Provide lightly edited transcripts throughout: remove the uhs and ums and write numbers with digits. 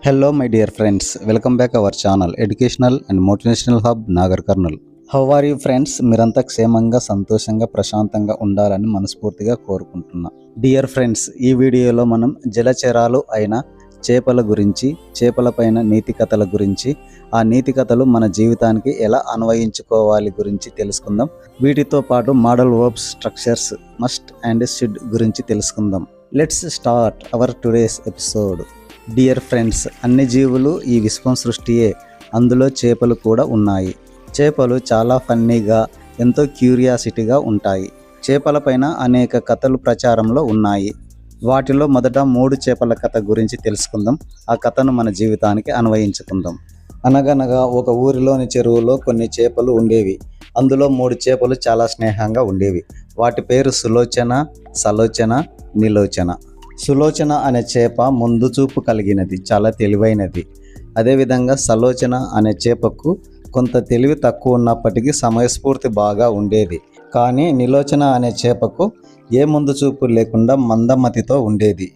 Hello my dear friends, welcome back our channel Educational and Motivational Hub Nagar Karnal. How are you friends? మీరంతా క్షేమంగా సంతోషంగా ప్రశాంతంగా ఉండాలని మనస్ఫూర్తిగా కోరుకుంటున్నా. డియర్ ఫ్రెండ్స్, ఈ వీడియోలో మనం జలచరాలు అయిన చేపల గురించి, చేపలపైన నీతి కథల గురించి, ఆ నీతి కథలు మన జీవితానికి ఎలా అన్వయించుకోవాలి గురించి తెలుసుకుందాం. వీటితో పాటు modal verbs, structures, must and should గురించి తెలుసుకుందాం. Let's start our today's episode. Dear friends, అన్ని జీవులు ఈ విశ్వం సృష్టియే, అందులో చేపలు కూడా ఉన్నాయి. చేపలు చాలా ఫన్నీగా, ఎంతో క్యూరియాసిటీగా ఉంటాయి. చేపలపైన అనేక కథలు ప్రచారంలో ఉన్నాయి. వాటిలో మొదట 3 చేపల కథ గురించి తెలుసుకుందాం. ఆ కథను మన జీవితానికి అన్వయించుకుందాం. అనగనగా ఒక ఊరిలోని చెరువులో కొన్ని చేపలు ఉండేవి. అందులో 3 చేపలు చాలా స్నేహంగా ఉండేవి. వాటి పేరు సులోచన, సలోచన, నిలోచన. సులోచన అనే చేప ముందు చూపు కలిగినది, చాలా తెలివైనది. అదేవిధంగా సలోచన అనే చేపకు కొంత తెలివి తక్కువ ఉన్నప్పటికీ సమయస్ఫూర్తి బాగా ఉండేది. కానీ నిలోచన అనే చేపకు ఏ ముందు చూపు లేకుండా మందమతితో ఉండేది.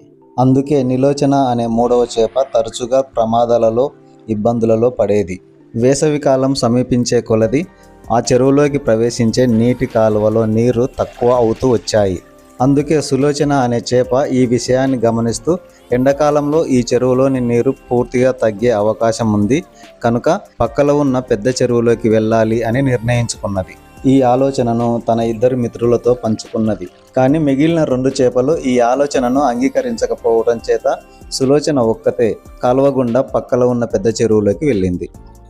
అందుకే నిలోచన అనే 3వ చేప తరచుగా ప్రమాదాలలో, ఇబ్బందులలో పడేది. వేసవికాలం సమీపించే కొలది ఆ చెరువులోకి ప్రవేశించే నీటి కాలువలో నీరు తక్కువ అవుతూ వచ్చాయి. అందుకే సులోచన అనే చేప ఈ విషయాన్ని గమనిస్తూ ఎండాకాలంలో ఈ చెరువులోని నీరు పూర్తిగా తగ్గే అవకాశం ఉంది కనుక పక్కలో ఉన్న పెద్ద చెరువులోకి వెళ్ళాలి అని నిర్ణయించుకున్నది. ఈ ఆలోచనను తన 2 మిత్రులతో పంచుకున్నది. కానీ మిగిలిన 2 చేపలు ఈ ఆలోచనను అంగీకరించకపోవడం చేత సులోచన ఒక్కతే కాలువ గుండా పక్కలో ఉన్న పెద్ద చెరువులోకి వెళ్ళింది.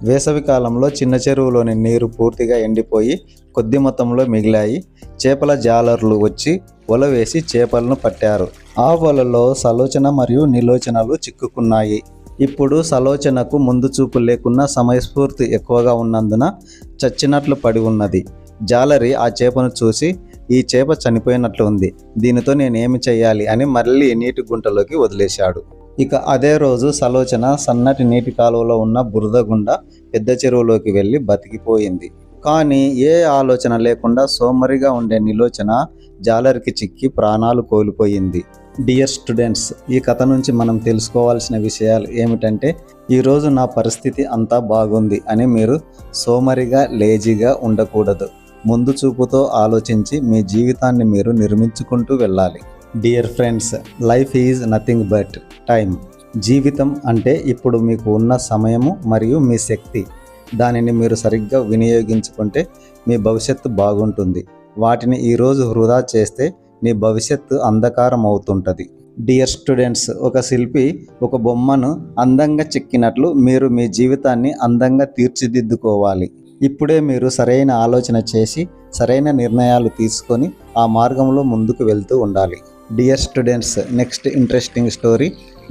వేసవి కాలంలో చిన్న చెరువులోని నీరు పూర్తిగా ఎండిపోయి కొద్ది మొత్తంలో మిగిలాయి. చేపల జాలర్లు వచ్చి వల వేసి చేపలను పట్టారు. ఆ వలలో సలోచన మరియు నిలోచనలు చిక్కుకున్నాయి. ఇప్పుడు సలోచనకు ముందు చూపు లేకున్నా సమయస్ఫూర్తి ఎక్కువగా ఉన్నందున చచ్చినట్లు పడి ఉన్నది. జాలరి ఆ చేపను చూసి, ఈ చేప చనిపోయినట్లు ఉంది, దీనితో నేనేమి చెయ్యాలి అని మళ్ళీ నీటి గుంటలోకి వదిలేశాడు. ఇక అదే రోజు సలోచన సన్నటి నీటి కాలువలో ఉన్న బురద గుండా పెద్ద చెరువులోకి వెళ్ళి బతికిపోయింది. కానీ ఏ ఆలోచన లేకుండా సోమరిగా ఉండే నిలోచన జాలరికి చిక్కి ప్రాణాలు కోల్పోయింది. డియర్ స్టూడెంట్స్, ఈ కథ నుంచి మనం తెలుసుకోవాల్సిన విషయాలు ఏమిటంటే, ఈరోజు నా పరిస్థితి అంతా బాగుంది అని మీరు సోమరిగా, లేజీగా ఉండకూడదు. ముందు చూపుతో ఆలోచించి మీ జీవితాన్ని మీరు నిర్మించుకుంటూ వెళ్ళాలి. Dear friends, life is nothing but time. జీవితం అంటే ఇప్పుడు మీకు ఉన్న సమయము మరియు మీ శక్తి. దానిని మీరు సరిగ్గా వినియోగించుకుంటే మీ భవిష్యత్తు బాగుంటుంది. వాటిని ఈరోజు వృధా చేస్తే మీ భవిష్యత్తు అంధకారం అవుతుంటుంది. డియర్ స్టూడెంట్స్, ఒక శిల్పి ఒక బొమ్మను అందంగా చెక్కినట్లు మీరు మీ జీవితాన్ని అందంగా తీర్చిదిద్దుకోవాలి. ఇప్పుడే మీరు సరైన ఆలోచన చేసి సరైన నిర్ణయాలు తీసుకొని ఆ మార్గంలో ముందుకు వెళ్తూ ఉండాలి. Dear students, next interesting story,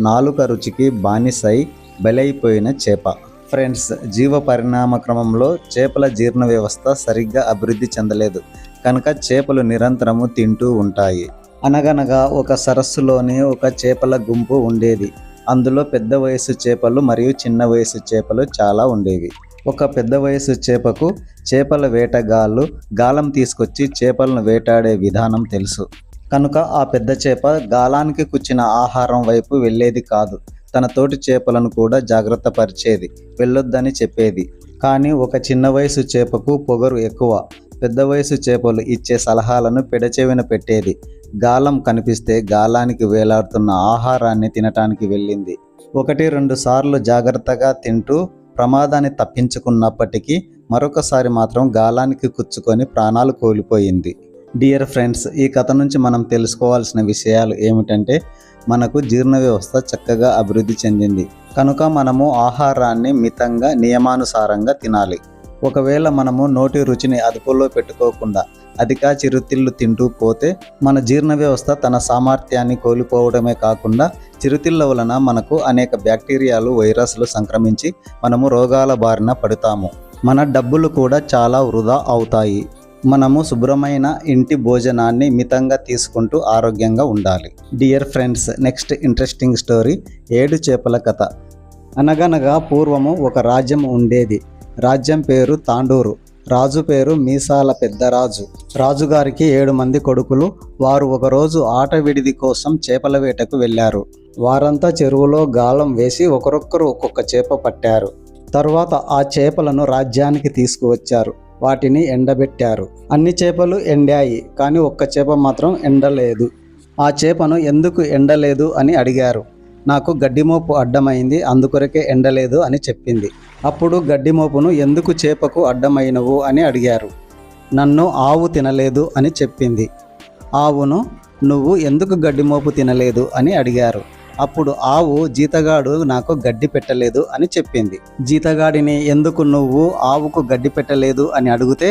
నాలుక రుచికి బానిసై బలైపోయిన చేప. ఫ్రెండ్స్, జీవ పరిణామ క్రమంలో చేపల జీర్ణ వ్యవస్థ సరిగ్గా అభివృద్ధి చెందలేదు కనుక చేపలు నిరంతరము తింటూ ఉంటాయి. అనగనగా ఒక సరస్సులోని ఒక చేపల గుంపు ఉండేది. అందులో పెద్ద వయసు చేపలు మరియు చిన్న వయసు చేపలు చాలా ఉండేవి. ఒక పెద్ద వయసు చేపకు చేపల వేటగాళ్ళు గాలం తీసుకొచ్చి చేపలను వేటాడే విధానం తెలుసు కనుక ఆ పెద్ద చేప గాలానికి కుచ్చిన ఆహారం వైపు వెళ్ళేది కాదు. తన తోటి చేపలను కూడా జాగ్రత్త పరిచేది, వెళ్ళొద్దని చెప్పేది. కానీ ఒక చిన్న వయసు చేపకు పొగరు ఎక్కువ. పెద్ద వయసు చేపలు ఇచ్చే సలహాలను పెడచెవిన పెట్టేది. గాలం కనిపిస్తే గాలానికి వేలాడుతున్న ఆహారాన్ని తినటానికి వెళ్ళింది. 1-2 సార్లు జాగ్రత్తగా తింటూ ప్రమాదాన్ని తప్పించుకున్నప్పటికీ మరొకసారి మాత్రం గాలానికి కుచ్చుకొని ప్రాణాలు కోల్పోయింది. డియర్ ఫ్రెండ్స్, ఈ కథ నుంచి మనం తెలుసుకోవాల్సిన విషయాలు ఏమిటంటే, మనకు జీర్ణ వ్యవస్థ చక్కగా అభివృద్ధి చెందింది కనుక మనము ఆహారాన్ని మితంగా, నియమానుసారంగా తినాలి. ఒకవేళ మనము నోటి రుచిని అదుపులో పెట్టుకోకుండా అధిక చిరుతిళ్ళు తింటూ పోతే మన జీర్ణ వ్యవస్థ తన సామర్థ్యాన్ని కోల్పోవడమే కాకుండా చిరుతిళ్ళ వలన మనకు అనేక బ్యాక్టీరియాలు, వైరస్లు సంక్రమించి మనము రోగాల బారిన పడతాము. మన డబ్బులు కూడా చాలా వృధా అవుతాయి. మనము శుభ్రమైన ఇంటి భోజనాన్ని మితంగా తీసుకుంటూ ఆరోగ్యంగా ఉండాలి. Dear friends, next interesting story, 7 చేపల కథ. అనగనగా పూర్వము ఒక రాజ్యం ఉండేది. రాజ్యం పేరు తాండూరు. రాజు పేరు మీసాల పెద్దరాజు. రాజుగారికి 7 మంది కొడుకులు. వారు ఒకరోజు ఆట విడిది కోసం చేపల వేటకు వెళ్ళారు. వారంతా చెరువులో గాలం వేసి ఒకరొక్కరు ఒక్కొక్క చేప పట్టారు. తరువాత ఆ చేపలను రాజ్యానికి తీసుకువచ్చారు. వాటిని ఎండబెట్టారు. అన్ని చేపలు ఎండాయి, కానీ ఒక్క చేప మాత్రం ఎండలేదు. ఆ చేపను ఎందుకు ఎండలేదు అని అడిగారు. నాకు గడ్డిమోపు అడ్డమైంది, అందుకొరకే ఎండలేదు అని చెప్పింది. అప్పుడు గడ్డిమోపును ఎందుకు చేపకు అడ్డమైనవు అని అడిగారు. నన్ను ఆవు తినలేదు అని చెప్పింది. ఆవును నువ్వు ఎందుకు గడ్డిమోపు తినలేదు అని అడిగారు. అప్పుడు ఆవు జీతగాడు నాకు గడ్డి పెట్టలేదు అని చెప్పింది. జీతగాడిని ఎందుకు నువ్వు ఆవుకు గడ్డి పెట్టలేదు అని అడిగితే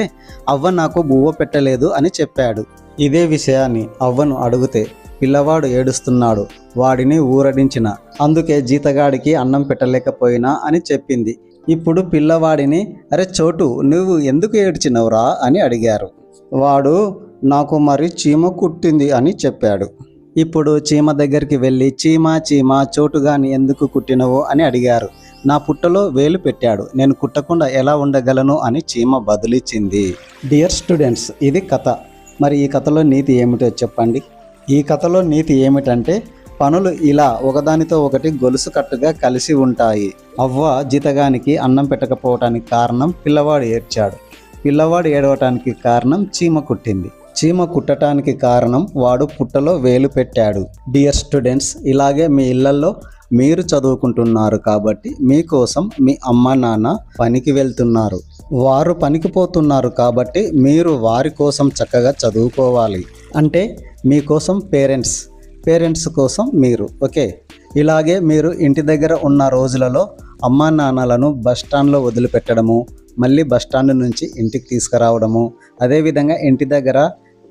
అవ్వ నాకు బువ్వ పెట్టలేదు అని చెప్పాడు. ఇదే విషయాన్ని అవ్వను అడిగితే పిల్లవాడు ఏడుస్తున్నాడు, వాడిని ఊరడించిన, అందుకే జీతగాడికి అన్నం పెట్టలేకపోయినా అని చెప్పింది. ఇప్పుడు పిల్లవాడిని అరే చోటు నువ్వు ఎందుకు ఏడ్చినవురా అని అడిగారు. వాడు నాకు మరి చీమ కుట్టింది అని చెప్పాడు. ఇప్పుడు చీమ దగ్గరికి వెళ్ళి చీమ చోటుగాని ఎందుకు కుట్టినవు అని అడిగారు. నా పుట్టలో వేలు పెట్టాడు, నేను కుట్టకుండా ఎలా ఉండగలను అని చీమ బదులిచ్చింది. డియర్ స్టూడెంట్స్, ఇది కథ. మరి ఈ కథలో నీతి ఏమిటో చెప్పండి. ఈ కథలో నీతి ఏమిటంటే పనులు ఇలా ఒకదానితో ఒకటి గొలుసు కట్టుగా కలిసి ఉంటాయి. అవ్వ జీతగానికి అన్నం పెట్టకపోవటానికి కారణం పిల్లవాడు ఏడ్చాడు. పిల్లవాడు ఏడవటానికి కారణం చీమ కుట్టింది. చీమ కుట్టడానికి కారణం వాడు పుట్టలో వేలు పెట్టాడు. డియర్ స్టూడెంట్స్, ఇలాగే మీ ఇళ్లలో మీరు చదువుకుంటున్నారు కాబట్టి మీకోసం మీ అమ్మ నాన్న పనికి వెళ్తున్నారు. వారు పనికి పోతున్నారు కాబట్టి మీరు వారి కోసం చక్కగా చదువుకోవాలి. అంటే మీకోసం పేరెంట్స్ కోసం మీరు. ఓకే, ఇలాగే మీరు ఇంటి దగ్గర ఉన్న రోజులలో అమ్మా నాన్నలను బస్టాండ్లో వదిలిపెట్టడము, మళ్ళీ బస్టాండ్ నుంచి ఇంటికి తీసుకురావడము, అదేవిధంగా ఇంటి దగ్గర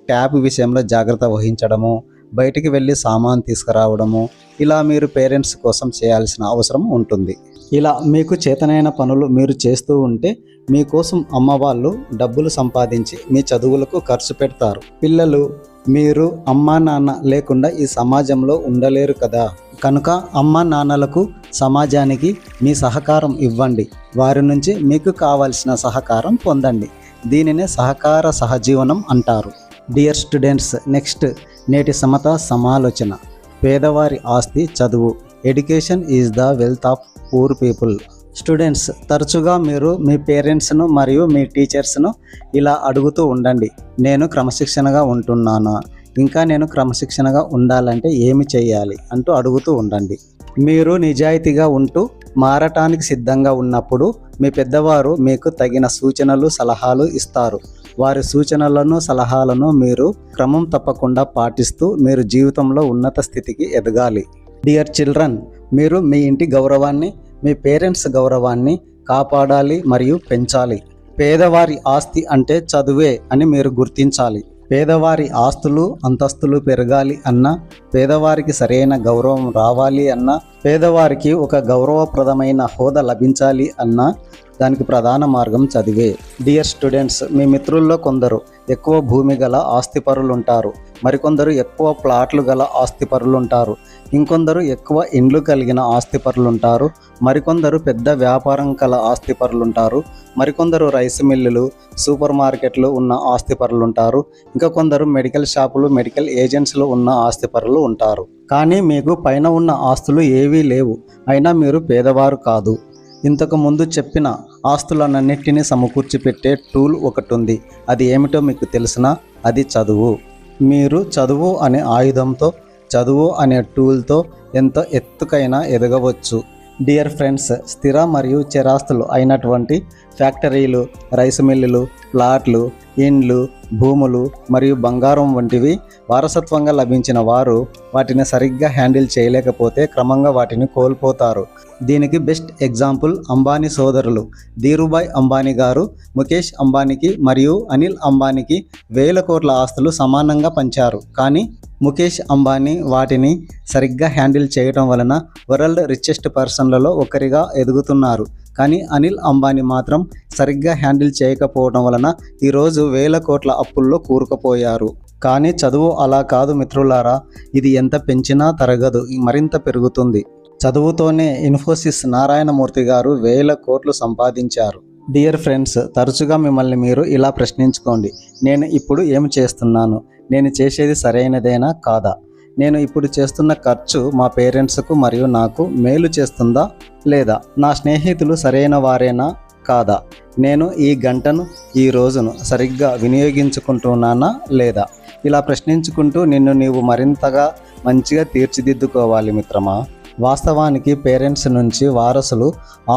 ట్యాప్ విషయంలో జాగ్రత్త వహించడము, బయటికి వెళ్ళి సామాన్ తీసుకురావడము, ఇలా మీరు పేరెంట్స్ కోసం చేయాల్సిన అవసరం ఉంటుంది. ఇలా మీకు చేతనైన పనులు మీరు చేస్తూ ఉంటే మీకోసం అమ్మ వాళ్ళు డబ్బులు సంపాదించి మీ చదువులకు ఖర్చు పెడతారు. పిల్లలు మీరు అమ్మా నాన్న లేకుండా ఈ సమాజంలో ఉండలేరు కదా. కనుక అమ్మా నాన్నలకు సమాజానికి మీ సహకారం ఇవ్వండి. వారి నుంచి మీకు కావాల్సిన సహకారం పొందండి. దీనినే సహకార సహజీవనం అంటారు. డియర్ స్టూడెంట్స్, నెక్స్ట్ నేటి సమతా సమాలోచన. పేదవారి ఆస్తి చదువు. Education is the wealth of poor people. Students, తరచుగా మీరు మీ పేరెంట్స్ను మరియు మీ టీచర్స్ను ఇలా అడుగుతూ ఉండండి. నేను క్రమశిక్షణగా ఉంటున్నానా, ఇంకా నేను క్రమశిక్షణగా ఉండాలంటే ఏమి చేయాలి అంటూ అడుగుతూ ఉండండి. మీరు నిజాయితీగా ఉంటూ మారటానికి సిద్ధంగా ఉన్నప్పుడు మీ పెద్దవారు మీకు తగిన సూచనలు సలహాలు ఇస్తారు. వారి సూచనలను సలహాలను మీరు క్రమం తప్పకుండా పాటిస్తూ మీరు జీవితంలో ఉన్నత స్థితికి ఎదగాలి. డియర్ చిల్డ్రన్, మీరు మీ ఇంటి గౌరవాన్ని, మీ పేరెంట్స్ గౌరవాన్ని కాపాడాలి మరియు పెంచాలి. పేదవారి ఆస్తి అంటే చదువే అని మీరు గుర్తించాలి. పేదవారి ఆస్తులు అంతస్తులు పెరగాలి అన్నా, పేదవారికి సరైన గౌరవం రావాలి అన్నా, పేదవారికి ఒక గౌరవప్రదమైన హోదా లభించాలి అన్నా దానికి ప్రధాన మార్గం చదివే. డియర్ స్టూడెంట్స్, మీ మిత్రుల్లో కొందరు ఎక్కువ భూమి గల ఆస్తిపరులు ఉంటారు, మరికొందరు ఎక్కువ ప్లాట్లు గల ఆస్తిపరులు ఉంటారు, ఇంకొందరు ఎక్కువ ఇండ్లు కలిగిన ఆస్తిపరులు ఉంటారు, మరికొందరు పెద్ద వ్యాపారం కల ఆస్తిపరులు ఉంటారు, మరికొందరు రైస్ మిల్లులు సూపర్ మార్కెట్లు ఉన్న ఆస్తిపరులు ఉంటారు, ఇంకా కొందరు మెడికల్ షాపులు మెడికల్ ఏజెంట్స్లు ఉన్న ఆస్తిపరులు ఉంటారు. కానీ మీకు పైన ఉన్న ఆస్తులు ఏవీ లేవు, అయినా మీరు పేదవారు కాదు. ఇంతకు ముందు చెప్పిన ఆస్తులన్నింటినీ సమకూర్చి పెట్టే టూల్ ఒకటి ఉంది. అది ఏమిటో మీకు తెలిసినా, అది చదువు. మీరు చదువు అనే ఆయుధంతో, చదువు అనే టూల్తో ఎంతో ఎత్తుకైనా ఎదగవచ్చు. డియర్ ఫ్రెండ్స్, స్థిర మరియు చరాస్తులు అయినటువంటి ఫ్యాక్టరీలు, రైస్ మిల్లులు, ప్లాట్లు, ఇండ్లు, భూములు మరియు బంగారం వంటివి వారసత్వంగా లభించిన వారు వాటిని సరిగ్గా హ్యాండిల్ చేయలేకపోతే క్రమంగా వాటిని కోల్పోతారు. దీనికి బెస్ట్ ఎగ్జాంపుల్ అంబానీ సోదరులు ధీరుభాయ్ అంబానీ గారు ముఖేష్ అంబానీకి మరియు అనిల్ అంబానీకి 1000 కోట్ల ఆస్తులు సమానంగా పంచారు. కానీ ముఖేష్ అంబానీ వాటిని సరిగ్గా హ్యాండిల్ చేయటం వలన వరల్డ్ రిచెస్ట్ పర్సన్లలో ఒకరిగా ఎదుగుతున్నారు. కానీ అనిల్ అంబానీ మాత్రం సరిగ్గా హ్యాండిల్ చేయకపోవడం వలన ఈరోజు 1000 కోట్ల అప్పుల్లో కూరుకుపోయారు. కానీ చదువు అలా కాదు మిత్రులారా, ఇది ఎంత పెంచినా తరగదు, మరింత పెరుగుతుంది. చదువుతోనే ఇన్ఫోసిస్ నారాయణమూర్తి గారు 1000 కోట్లు సంపాదించారు. డియర్ ఫ్రెండ్స్, తరచుగా మిమ్మల్ని మీరు ఇలా ప్రశ్నించుకోండి, నేను ఇప్పుడు ఏం చేస్తున్నాను, నేను చేసేది సరైనదేనా కాదా, నేను ఇప్పుడు చేస్తున్న ఖర్చు మా పేరెంట్స్కు మరియు నాకు మేలు చేస్తుందా లేదా? నా స్నేహితులు సరైన వారేనా కాదా? నేను ఈ గంటను ఈ రోజును సరిగ్గా వినియోగించుకుంటున్నానా లేదా? ఇలా ప్రశ్నించుకుంటూ నిన్ను నీవు మరింతగా మంచిగా తీర్చిదిద్దుకోవాలి మిత్రమా. వాస్తవానికి పేరెంట్స్ నుంచి వారసులు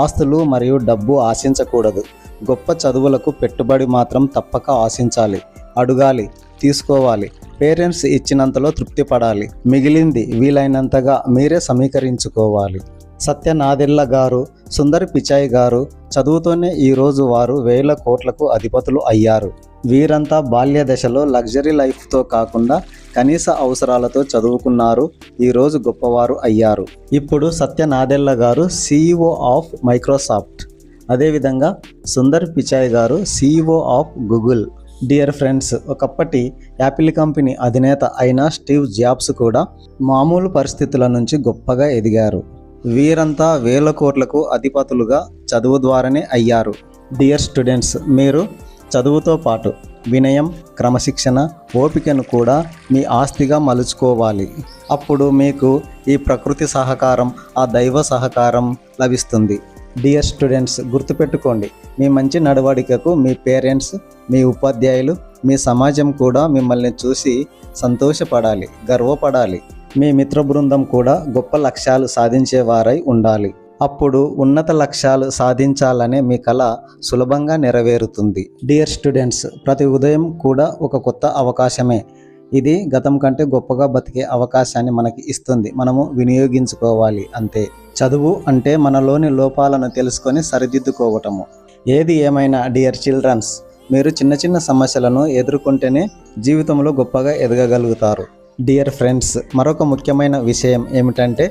ఆస్తులు మరియు డబ్బు ఆశించకూడదు. గొప్ప చదువులకు పెట్టుబడి మాత్రం తప్పక ఆశించాలి, అడగాలి, తీసుకోవాలి. పేరెంట్స్ ఇచ్చినంతలో తృప్తి పడాలి, మిగిలింది వీలైనంతగా మీరే సమీకరించుకోవాలి. సత్య నాదెళ్ల గారు, సుందర్ పిచాయ్ గారు చదువుతోనే ఈరోజు వారు వేల కోట్లకు అధిపతులు అయ్యారు. వీరంతా బాల్య దశలో లగ్జరీ లైఫ్తో కాకుండా కనీస అవసరాలతో చదువుకున్నారు, ఈరోజు గొప్పవారు అయ్యారు. ఇప్పుడు సత్య నాదెళ్ల గారు CEO ఆఫ్ మైక్రోసాఫ్ట్, అదేవిధంగా సుందర్ పిచాయ్ గారు CEO of Google. Dear friends, ఒకప్పటి యాపిల్ కంపెనీ అధినేత అయిన స్టీవ్ జాబ్స్ కూడా మామూలు పరిస్థితుల నుంచి గొప్పగా ఎదిగారు. వీరంతా వేల కోట్లకు అధిపతులుగా చదువు ద్వారానే అయ్యారు. డియర్ స్టూడెంట్స్, మీరు చదువుతో పాటు వినయం, క్రమశిక్షణ, ఓపికను కూడా మీ ఆస్తిగా మలుచుకోవాలి. అప్పుడు మీకు ఈ ప్రకృతి సహకారం, ఆ దైవ సహకారం లభిస్తుంది. డియర్ స్టూడెంట్స్, గుర్తుపెట్టుకోండి, మీ మంచి నడవడికకు మీ పేరెంట్స్, మీ ఉపాధ్యాయులు, మీ సమాజం కూడా మిమ్మల్ని చూసి సంతోషపడాలి, గర్వపడాలి. మీ మిత్ర బృందం కూడా గొప్ప లక్ష్యాలు సాధించేవారై ఉండాలి. అప్పుడు ఉన్నత లక్ష్యాలు సాధించాలనే మీ కల సులభంగా నెరవేరుతుంది. డియర్ స్టూడెంట్స్, ప్రతి ఉదయం కూడా ఒక కొత్త అవకాశమే. ఇది గతం కంటే గొప్పగా బతికే అవకాశాన్ని మనకి ఇస్తుంది. మనము వినియోగించుకోవాలి అంతే. చదువు అంటే మనలోని లోపాలను తెలుసుకొని సరిదిద్దుకోవటము. ఏది ఏమైనా డియర్ చిల్డ్రన్స్, మీరు చిన్న చిన్న సమస్యలను ఎదుర్కొంటేనే జీవితంలో గొప్పగా ఎదగగలుగుతారు. డియర్ ఫ్రెండ్స్, మరొక ముఖ్యమైన విషయం ఏమిటంటే,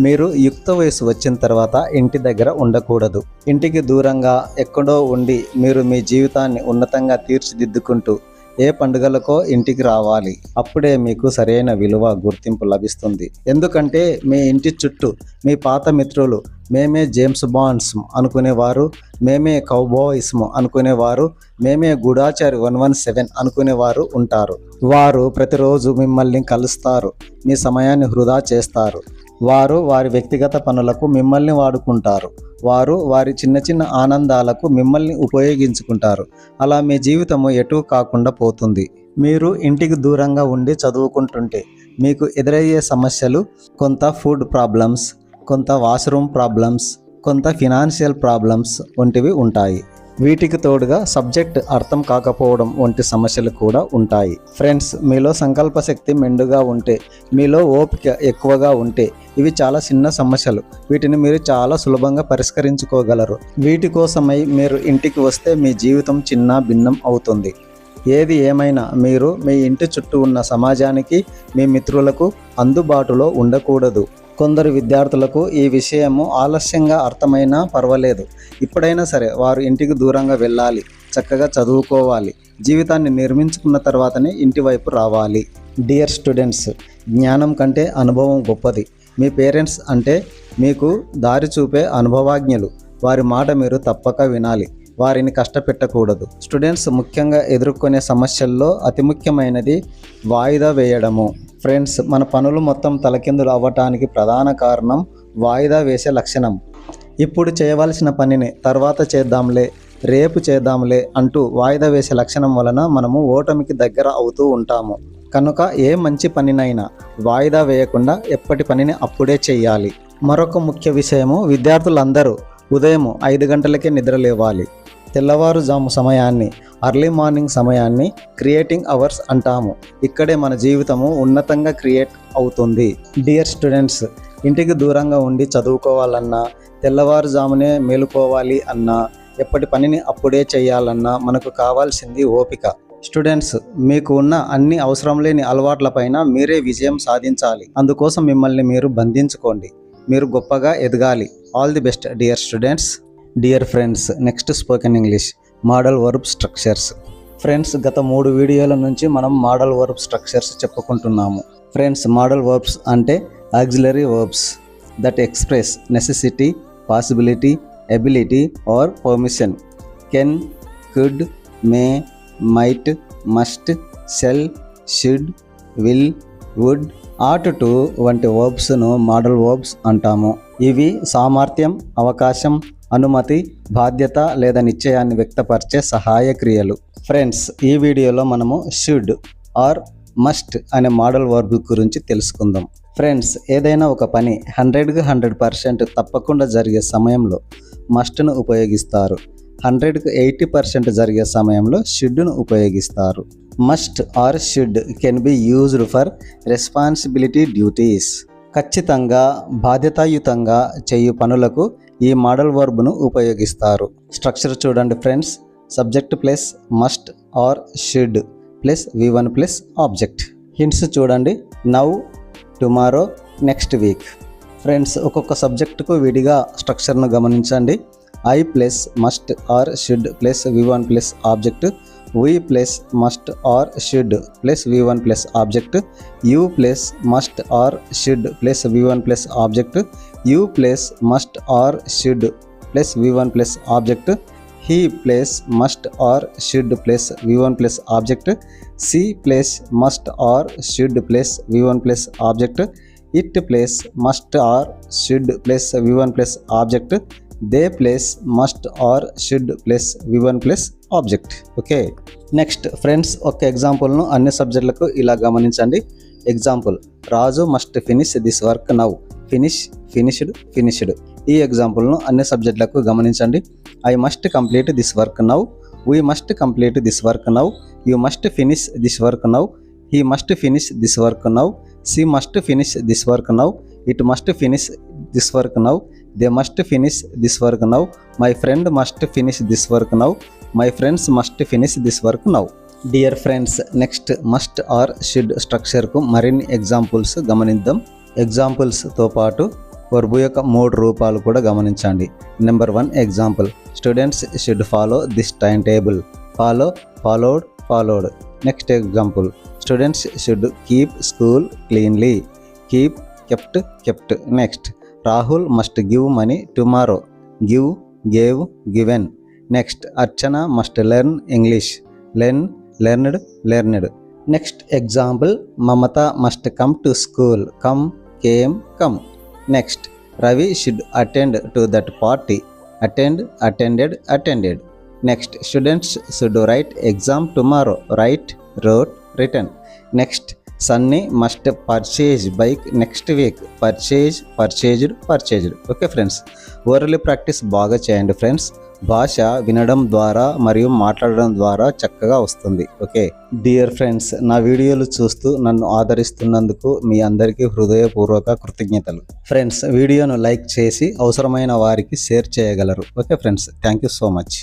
మీరు యుక్త వయసు వచ్చిన తర్వాత ఇంటి దగ్గర ఉండకూడదు. ఇంటికి దూరంగా ఎక్కడో ఉండి మీరు మీ జీవితాన్ని ఉన్నతంగా తీర్చిదిద్దుకుంటూ ఏ పండుగలకో ఇంటికి రావాలి. అప్పుడే మీకు సరైన విలువ, గుర్తింపు లభిస్తుంది. ఎందుకంటే మీ ఇంటి చుట్టూ మీ పాత మిత్రులు మేమే జేమ్స్ బాండ్స్ అనుకునేవారు, మేమే కౌబాయ్స్ము అనుకునేవారు, మేమే గూఢాచారి 117 అనుకునేవారు ఉంటారు. వారు ప్రతిరోజు మిమ్మల్ని కలుస్తారు, మీ సమయాన్ని వృధా చేస్తారు. వారు వారి వ్యక్తిగత పనులకు మిమ్మల్ని వాడుకుంటారు. వారు వారి చిన్న చిన్న ఆనందాలకు మిమ్మల్ని ఉపయోగించుకుంటారు. అలా మీ జీవితము ఎటూ కాకుండా పోతుంది. మీరు ఇంటికి దూరంగా ఉండి చదువుకుంటుంటే మీకు ఎదురయ్యే సమస్యలు కొంత ఫుడ్ ప్రాబ్లమ్స్, కొంత వాష్రూమ్ ప్రాబ్లమ్స్, కొంత ఫినాన్షియల్ ప్రాబ్లమ్స్ వంటివి ఉంటాయి. వీటికి తోడుగా సబ్జెక్ట్ అర్థం కాకపోవడం వంటి సమస్యలు కూడా ఉంటాయి. ఫ్రెండ్స్, మీలో సంకల్ప శక్తి మెండుగా ఉంటే, మీలో ఓపిక ఎక్కువగా ఉంటే ఇవి చాలా చిన్న సమస్యలు. వీటిని మీరు చాలా సులభంగా పరిష్కరించుకోగలరు. వీటి కోసమై మీరు ఇంటికి వస్తే మీ జీవితం చిన్న భిన్నం అవుతుంది. ఏది ఏమైనా మీరు మీ ఇంటి చుట్టూ ఉన్న సమాజానికి, మీ మిత్రులకు అందుబాటులో ఉండకూడదు. కొందరు విద్యార్థులకు ఈ విషయము ఆలస్యంగా అర్థమైనా పర్వాలేదు. ఇప్పుడైనా సరే వారు ఇంటికి దూరంగా వెళ్ళాలి, చక్కగా చదువుకోవాలి. జీవితాన్ని నిర్మించుకున్న తర్వాతనే ఇంటి వైపు రావాలి. డియర్ స్టూడెంట్స్, జ్ఞానం కంటే అనుభవం గొప్పది. మీ పేరెంట్స్ అంటే మీకు దారి చూపే అనుభవజ్ఞులు. వారి మాట మీరు తప్పక వినాలి, వారిని కష్టపెట్టకూడదు. స్టూడెంట్స్ ముఖ్యంగా ఎదుర్కొనే సమస్యల్లో అతి ముఖ్యమైనది వాయిదా వేయడము. ఫ్రెండ్స్, మన పనులు మొత్తం తలకిందులు అవ్వటానికి ప్రధాన కారణం వాయిదా వేసే లక్షణం. ఇప్పుడు చేయవలసిన పనిని తర్వాత చేద్దాంలే, రేపు చేద్దాంలే అంటూ వాయిదా వేసే లక్షణం వలన మనము ఓటమికి దగ్గర అవుతూ ఉంటాము. కనుక ఏ మంచి పనినైనా వాయిదా వేయకుండా ఎప్పటి పనిని అప్పుడే చేయాలి. మరొక ముఖ్య విషయము, విద్యార్థులందరూ ఉదయం 5 గంటలకే నిద్రలేవాలి. తెల్లవారుజాము సమయాన్ని, అర్లీ మార్నింగ్ సమయాన్ని క్రియేటింగ్ అవర్స్ అంటాము. ఇక్కడే మన జీవితము ఉన్నతంగా క్రియేట్ అవుతుంది. డియర్ స్టూడెంట్స్, ఇంటికి దూరంగా ఉండి చదువుకోవాలన్నా, తెల్లవారుజామునే మేలుకోవాలి అన్నా, ఎప్పటి పనిని అప్పుడే చేయాలన్నా మనకు కావాల్సింది ఓపిక. స్టూడెంట్స్, మీకు ఉన్న అన్ని అవసరం లేని అలవాట్లపైన మీరే విజయం సాధించాలి. అందుకోసం మిమ్మల్ని మీరు బంధించుకోండి. మీరు గొప్పగా ఎదగాలి. All the best dear students. Dear friends, next spoken English model verb structures. Friends, గత 3 వీడియోల నుంచి మనం మోడల్ వర్బ్ స్ట్రక్చర్స్ చెప్పుకుంటున్నాము. ఫ్రెండ్స్, మోడల్ వర్బ్స్ అంటే auxiliary verbs that express necessity, possibility, ability or permission. Can, could, may, might, must, shall, should, will, would, ought to వంటి వర్బ్స్ను modal verbs అంటాము. ఇవి సామర్థ్యం, అవకాశం, అనుమతి, బాధ్యత లేదా నిశ్చయాన్ని వ్యక్తపరిచే సహాయ క్రియలు. ఫ్రెండ్స్, ఈ వీడియోలో మనము షుడ్ ఆర్ మస్ట్ అనే మోడల్ వర్బ్ గురించి తెలుసుకుందాం. ఫ్రెండ్స్, ఏదైనా ఒక పని 100కి 100% తప్పకుండా జరిగే సమయంలో మస్ట్ను ఉపయోగిస్తారు. 100కి 80% జరిగే సమయంలో షుడ్ను ఉపయోగిస్తారు. Must or should can be used for responsibility duties. ఖచ్చితంగా, బాధ్యతాయుతంగా చేయు పనులకు ఈ మోడల్ వర్బ్ను ఉపయోగిస్తారు. స్ట్రక్చర్ చూడండి friends. Subject plus must or should plus V1 plus object. Hints చూడండి. Now, tomorrow, next week. Friends, ఒక్కొక్క సబ్జెక్టుకు విడిగా స్ట్రక్చర్ను గమనించండి. I plus must or should plus V1 plus object, we plus must or should plus V1 plus object, you plus must or should plus V1 plus object, you plus must or should plus V1 plus object, he plus must or should plus V1 plus object, she plus must or should plus V1 plus object, it plus must or should plus V1 plus object, they plus must or should plus V1 plus object. Okay, next friends, ఒక ఎగ్జాంపుల్ను అన్ని సబ్జెక్టులకు ఇలా గమనించండి. Example, Raju must finish this work now. Finish, finished, finished. ఈ ఎగ్జాంపుల్ను అన్ని సబ్జెక్టులకు గమనించండి. I must complete this work now. We must complete this work now. You must finish this work now. He must finish this work now. She must finish this work now. It must finish this work now. They must finish this work now. My friend must finish this work now. My friends must finish this work now. Dear friends, next must or should స్ట్రక్చర్కు మరిన్ని examples గమనిద్దాం. ఎగ్జాంపుల్స్తో పాటు verb యొక్క 3 రూపాలు కూడా గమనించండి. Number 1 example, students should follow this time table. Follow, followed, followed. Next example, students should keep school cleanly. Keep, kept, kept. Next, Rahul must give money tomorrow. Give, gave, given. Next, Archana must learn English. Learn, learned, learned. Next example, Mamata must come to school. Come, came, come. Next, Ravi should attend to that party. Attend, attended, attended. Next, students should write exam tomorrow. Right, wrote, return. Next, Sunny must purchase bike next week. Purchase, purchased, purchased. Okay friends, orally practice బాగా చేయండి friends. భాష వినడం ద్వారా మరియు మాట్లాడడం ద్వారా చక్కగా వస్తుంది. ఓకే డియర్ ఫ్రెండ్స్, నా వీడియోలు చూస్తూ నన్ను ఆదరిస్తున్నందుకు మీ అందరికీ హృదయపూర్వక కృతజ్ఞతలు. ఫ్రెండ్స్, వీడియోను లైక్ చేసి అవసరమైన వారికి షేర్ చేయగలరు. Okay friends, thank you so much.